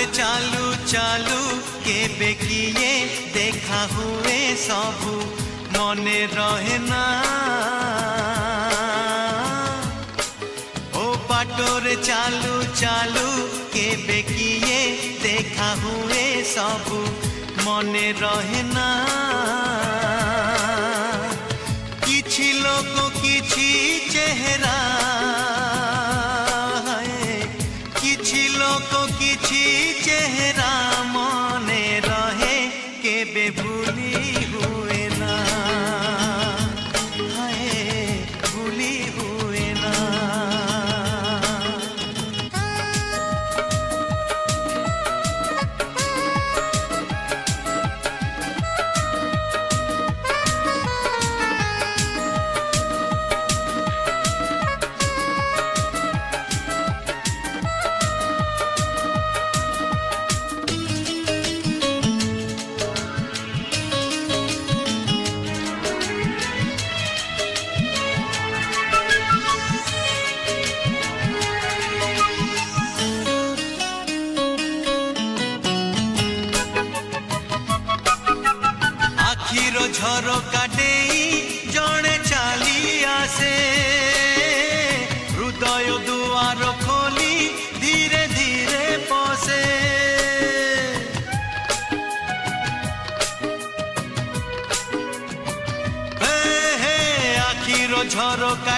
चालू चालू केबे किए देखा हुए सबू मने रहे ना ओ बाटोरे चालू चालू केबे किए देखा हुए सबू मने रहे ना किछि लोक किछि चेहरा किछि लोक किछि चेहरा मने रहे केबे भूली हुए ना हाय भूली हुए ना झरोका डेई जड़े चाली आसे हृदय दुआर खोली धीरे धीरे पसे हे हे आखिर झरोका